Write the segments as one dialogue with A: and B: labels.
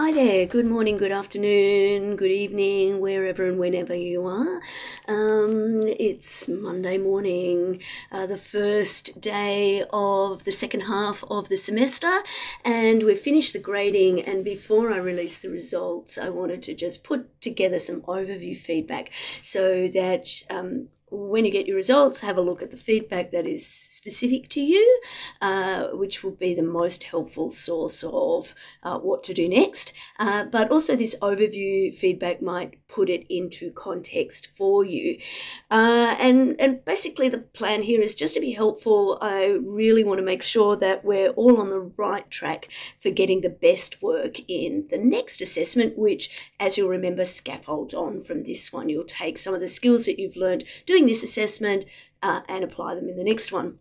A: Hi there, good morning, good afternoon, good evening, wherever and whenever you are. It's Monday morning, the first day of the second half of the semester, and we've finished the grading. And before I release the results, I wanted to just put together some overview feedback so that when you get your results, have a look at the feedback that is specific to you, which will be the most helpful source of what to do next. But also this overview feedback might put it into context for you. And basically the plan here is just to be helpful. I really want to make sure that we're all on the right track for getting the best work in the next assessment, which, as you'll remember, scaffolds on from this one. You'll take some of the skills that you've learned doing this assessment and apply them in the next one.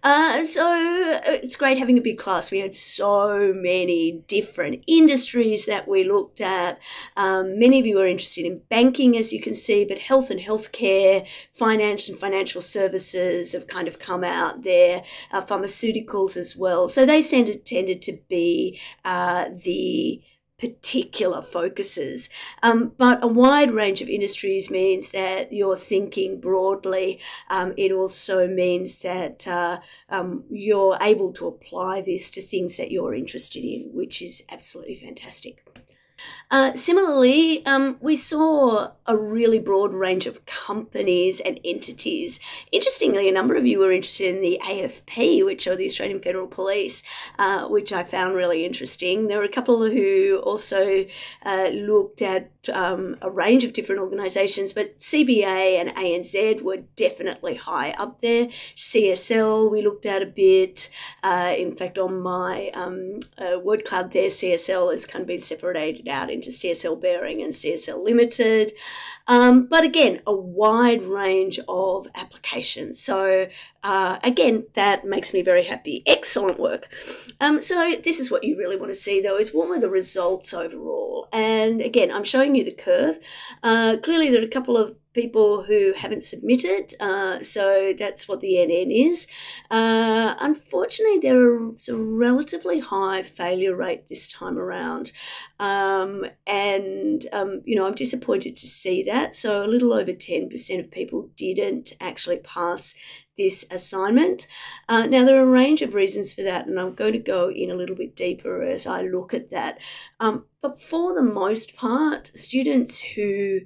A: So it's great having a big class. We had so many different industries that we looked at. Many of you are interested in banking, as you can see, but health and healthcare, finance and financial services have kind of come out there, pharmaceuticals as well. So they tended to be the particular focuses, but a wide range of industries means that you're thinking broadly. It also means that you're able to apply this to things that you're interested in, which is absolutely fantastic. Similarly, we saw a really broad range of companies and entities. Interestingly, a number of you were interested in the AFP, which are the Australian Federal Police, which I found really interesting. There were a couple who also looked at a range of different organisations, but CBA and ANZ were definitely high up there. CSL we looked at a bit. In fact, on my word cloud there, CSL has kind of been separated out into CSL Bearing and CSL Limited. But again, a wide range of applications. So again, that makes me very happy. Excellent work. So this is what you really want to see, though, is what were the results overall. And again, I'm showing you the curve. Clearly, there are a couple of people who haven't submitted, so that's what the NN is. Unfortunately, there is a relatively high failure rate this time around, and I'm disappointed to see that. So a little over 10% of people didn't actually pass this assignment. Now, there are a range of reasons for that, and I'm going to go in a little bit deeper as I look at that. But for the most part, students who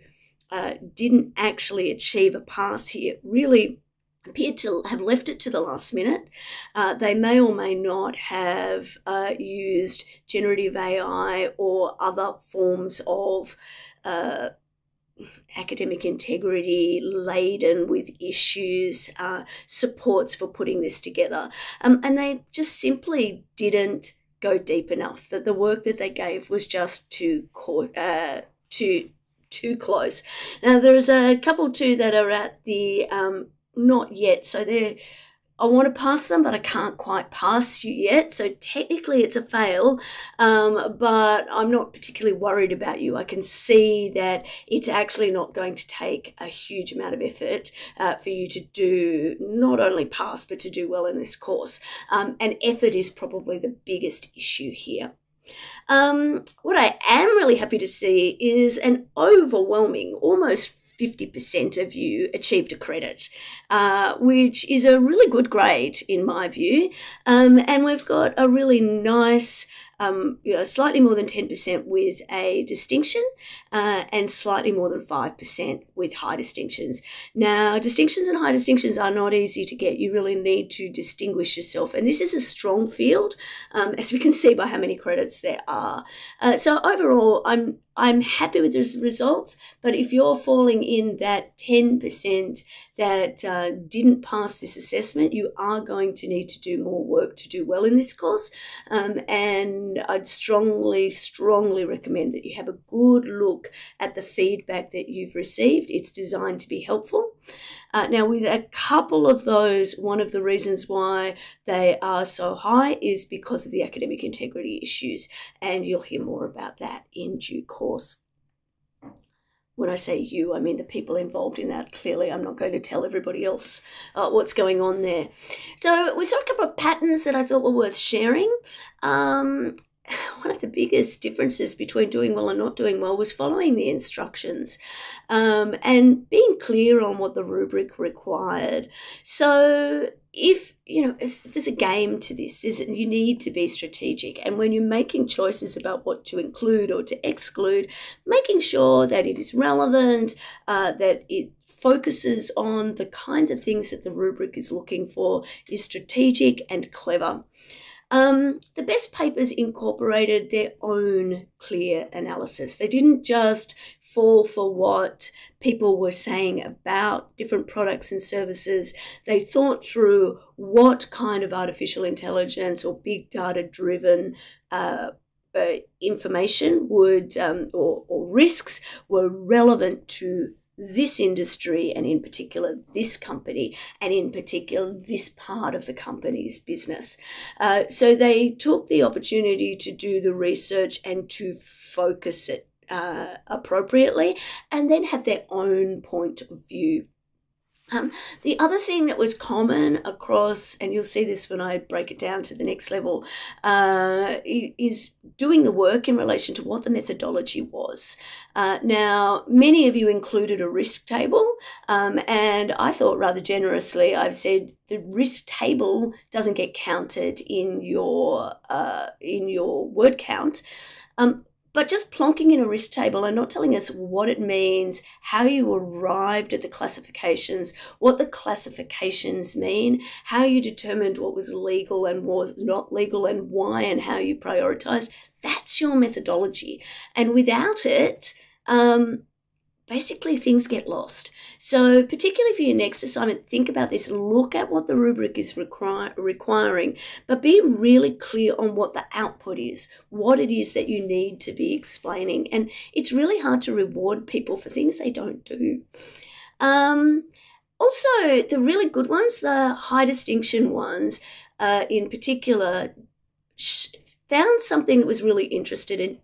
A: didn't actually achieve a pass here really appeared to have left it to the last minute. They may or may not have used generative AI or other forms of academic integrity laden with issues, supports for putting this together. And they just simply didn't go deep enough, that the work that they gave was just too close. Now, there's a couple too that are at the not yet. So I want to pass them, but I can't quite pass you yet. So technically it's a fail, but I'm not particularly worried about you. I can see that it's actually not going to take a huge amount of effort for you to do, not only pass, but to do well in this course. And effort is probably the biggest issue here. What I am really happy to see is an overwhelming, almost 50% of you achieved a credit, which is a really good grade in my view. And we've got a really nice, slightly more than 10% with a distinction, and slightly more than 5% with high distinctions. Now, distinctions and high distinctions are not easy to get. You really need to distinguish yourself. And this is a strong field, as we can see by how many credits there are. So overall, I'm happy with the results, but if you're falling in that 10% that didn't pass this assessment, you are going to need to do more work to do well in this course. And I'd strongly recommend that you have a good look at the feedback that you've received. It's designed to be helpful. Now, with a couple of those, one of the reasons why they are so high is because of the academic integrity issues, and you'll hear more about that in due course. When I say you, I mean the people involved in that. Clearly, I'm not going to tell everybody else what's going on there. So we saw a couple of patterns that I thought were worth sharing. one of the biggest differences between doing well and not doing well was following the instructions, and being clear on what the rubric required. So if, there's a game to this, you need to be strategic. And when you're making choices about what to include or to exclude, making sure that it is relevant, that it focuses on the kinds of things that the rubric is looking for, is strategic and clever. The best papers incorporated their own clear analysis. They didn't just fall for what people were saying about different products and services. They thought through what kind of artificial intelligence or big data driven information would or risks were relevant to this industry, and in particular this company, and in particular this part of the company's business. So they took the opportunity to do the research and to focus it appropriately, and then have their own point of view. The other thing that was common across, and you'll see this when I break it down to the next level, is doing the work in relation to what the methodology was. Now, many of you included a risk table, and I thought rather generously, I've said the risk table doesn't get counted in your word count. But just plonking in a risk table and not telling us what it means, how you arrived at the classifications, what the classifications mean, how you determined what was legal and was not legal and why, and how you prioritized, that's your methodology. And without it, basically things get lost. So particularly for your next assignment, think about this, look at what the rubric is requiring, but be really clear on what the output is, what it is that you need to be explaining. And it's really hard to reward people for things they don't do. Also, the really good ones, the high distinction ones in particular, found something that was really interesting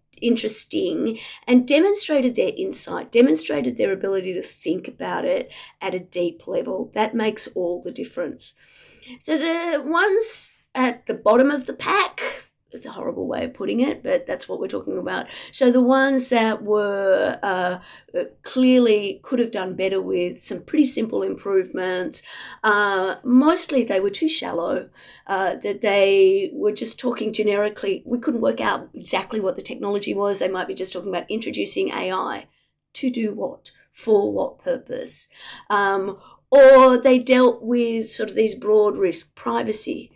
A: and demonstrated their insight, demonstrated their ability to think about it at a deep level. That makes all the difference. So the ones at the bottom of the pack, it's a horrible way of putting it, but that's what we're talking about. So the ones that were clearly could have done better with some pretty simple improvements, mostly they were too shallow, that they were just talking generically. We couldn't work out exactly what the technology was. They might be just talking about introducing AI. To do what? For what purpose? Or they dealt with sort of these broad risks, privacy.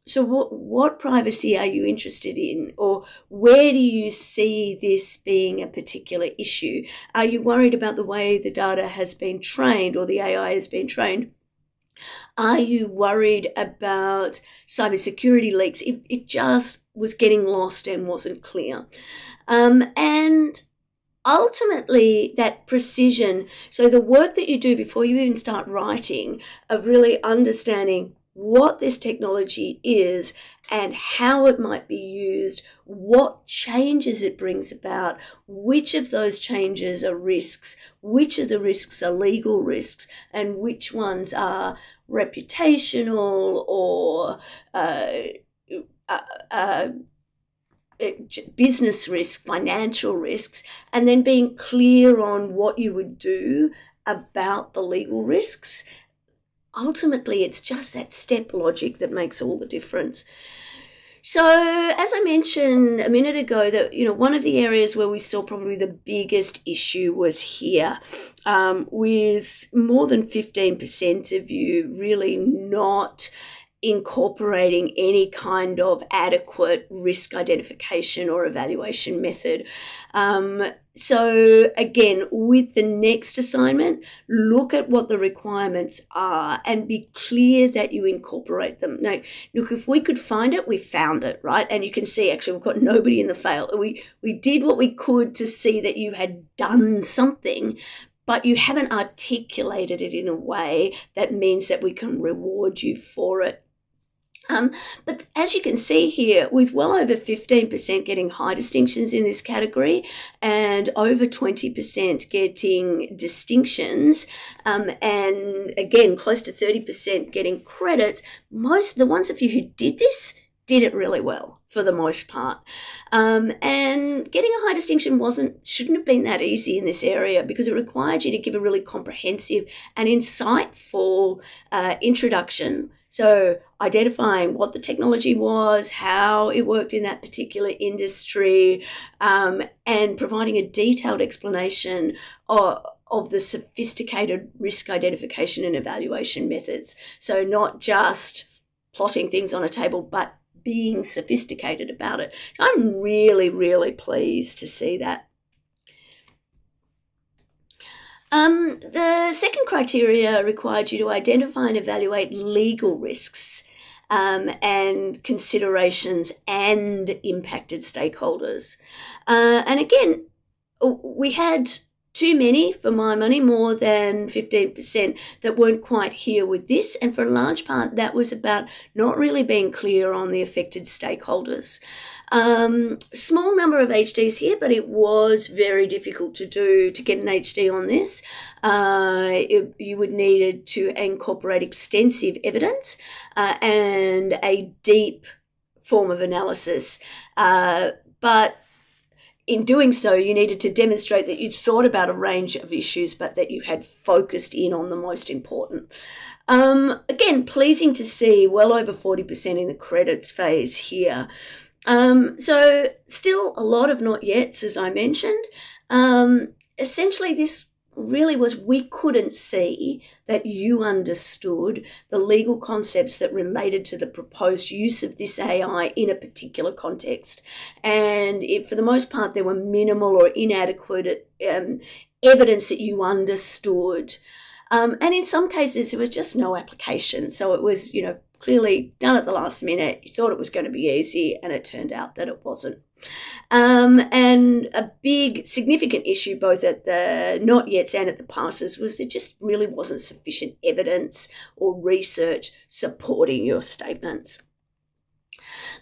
A: So what privacy are you interested in? Or where do you see this being a particular issue? Are you worried about the way the data has been trained or the AI has been trained? Are you worried about cybersecurity leaks? It just was getting lost and wasn't clear. And ultimately, that precision, so the work that you do before you even start writing, of really understanding what this technology is and how it might be used, what changes it brings about, which of those changes are risks, which of the risks are legal risks, and which ones are reputational or business risk, financial risks, and then being clear on what you would do about the legal risks. Ultimately, it's just that step logic that makes all the difference. So, as I mentioned a minute ago, that one of the areas where we saw probably the biggest issue was here, with more than 15% of you really not incorporating any kind of adequate risk identification or evaluation method. So again, with the next assignment, look at what the requirements are and be clear that you incorporate them. Now, look, if we could find it, we found it, right? And you can see actually we've got nobody in the fail. We did what we could to see that you had done something, but you haven't articulated it in a way that means that we can reward you for it. But as you can see here, with well over 15% getting high distinctions in this category and over 20% getting distinctions, and again, close to 30% getting credits, most of the ones of you who did this did it really well for the most part. And getting a high distinction shouldn't have been that easy in this area, because it required you to give a really comprehensive and insightful introduction. So identifying what the technology was, how it worked in that particular industry, and providing a detailed explanation of the sophisticated risk identification and evaluation methods. So not just plotting things on a table, but being sophisticated about it. I'm really, really pleased to see that. The second criteria required you to identify and evaluate legal risks and considerations and impacted stakeholders. And again, we had too many, for my money, more than 15% that weren't quite here with this. And for a large part, that was about not really being clear on the affected stakeholders. Small number of HDs here, but it was very difficult to get an HD on this. You would need to incorporate extensive evidence and a deep form of analysis. But in doing so, you needed to demonstrate that you'd thought about a range of issues, but that you had focused in on the most important. Again, pleasing to see well over 40% in the credits phase here. So still a lot of not yets, as I mentioned. Essentially, this really was, we couldn't see that you understood the legal concepts that related to the proposed use of this AI in a particular context. And for the most part, there were minimal or inadequate evidence that you understood. And in some cases, there was just no application. So it was, clearly done at the last minute. You thought it was going to be easy, and it turned out that it wasn't. And a big significant issue both at the not yets and at the passes was there just really wasn't sufficient evidence or research supporting your statements.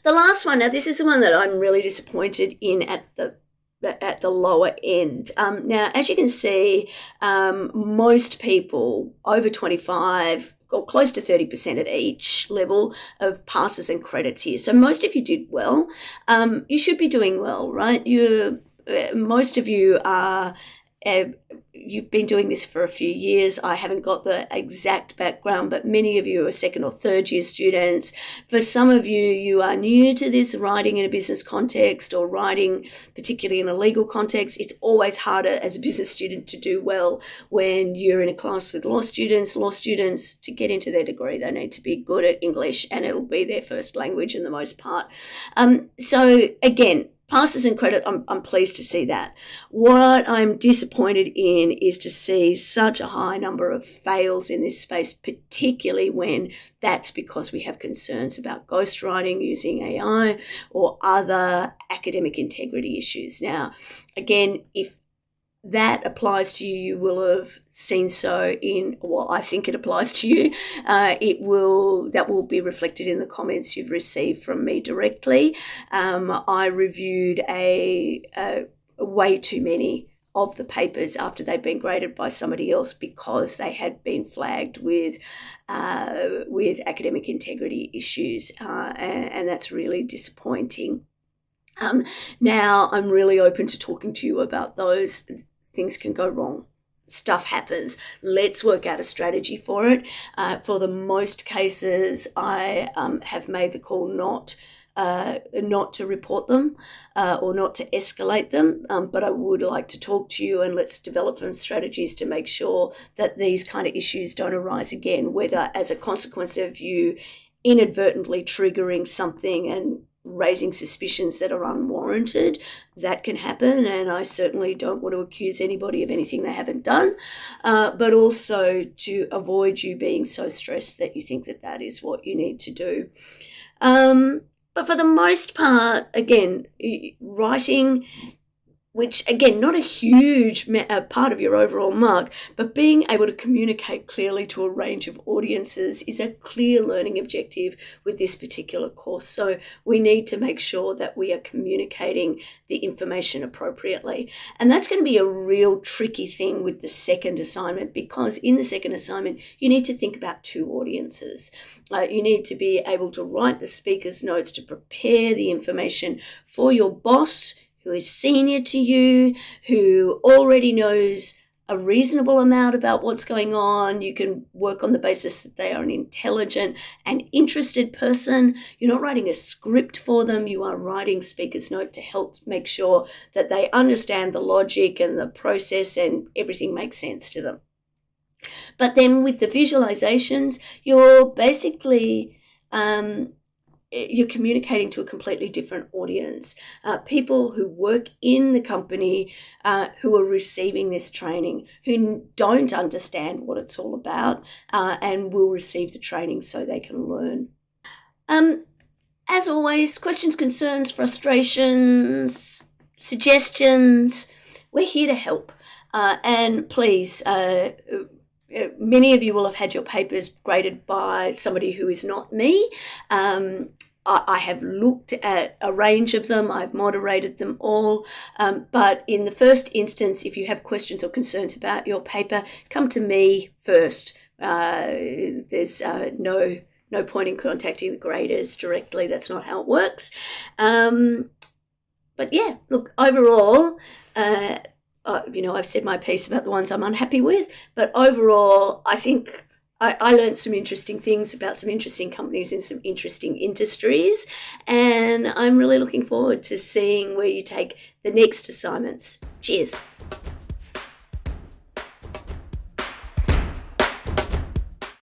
A: The last one, now this is the one that I'm really disappointed in at the lower end. Now, as you can see, most people over 25 or close to 30% at each level of passes and credits here. So most of you did well. You should be doing well, right? Most of you are you've been doing this for a few years. I haven't got the exact background, but many of you are second or third year students. For some of you, you are new to this, writing in a business context or writing particularly in a legal context. It's always harder as a business student to do well when you're in a class with law students. Law students, to get into their degree, they need to be good at English, and it'll be their first language in the most part. So again, passes and credit, I'm pleased to see that. What I'm disappointed in is to see such a high number of fails in this space, particularly when that's because we have concerns about ghostwriting using AI or other academic integrity issues. Now, again, if that applies to you, you will have seen so I think it applies to you. That will be reflected in the comments you've received from me directly. I reviewed way too many of the papers after they'd been graded by somebody else because they had been flagged with academic integrity issues, and that's really disappointing. Now I'm really open to talking to you about those. Things can go wrong. Stuff happens. Let's work out a strategy for it. For the most cases, I have made the call not to report them or not to escalate them, but I would like to talk to you, and let's develop some strategies to make sure that these kind of issues don't arise again, whether as a consequence of you inadvertently triggering something and raising suspicions that are unwarranted. That can happen, and I certainly don't want to accuse anybody of anything they haven't done, but also to avoid you being so stressed that you think that is what you need to do. But for the most part, again, writing which again, not a huge part of your overall mark, but being able to communicate clearly to a range of audiences is a clear learning objective with this particular course. So we need to make sure that we are communicating the information appropriately. And that's going to be a real tricky thing with the second assignment, because in the second assignment, you need to think about two audiences. You need to be able to write the speaker's notes to prepare the information for your boss, who is senior to you, who already knows a reasonable amount about what's going on. You can work on the basis that they are an intelligent and interested person. You're not writing a script for them. You are writing speaker's note to help make sure that they understand the logic and the process and everything makes sense to them. But then with the visualizations, you're basically you're communicating to a completely different audience, people who work in the company, who are receiving this training, who don't understand what it's all about, and will receive the training so they can learn. As always, questions, concerns, frustrations, suggestions, we're here to help. And please, many of you will have had your papers graded by somebody who is not me. I have looked at a range of them. I've moderated them all. But in the first instance, if you have questions or concerns about your paper, come to me first. There's no point in contacting the graders directly. That's not how it works. But yeah, look, overall, I've said my piece about the ones I'm unhappy with, but overall, I think I learned some interesting things about some interesting companies in some interesting industries, and I'm really looking forward to seeing where you take the next assignments. Cheers.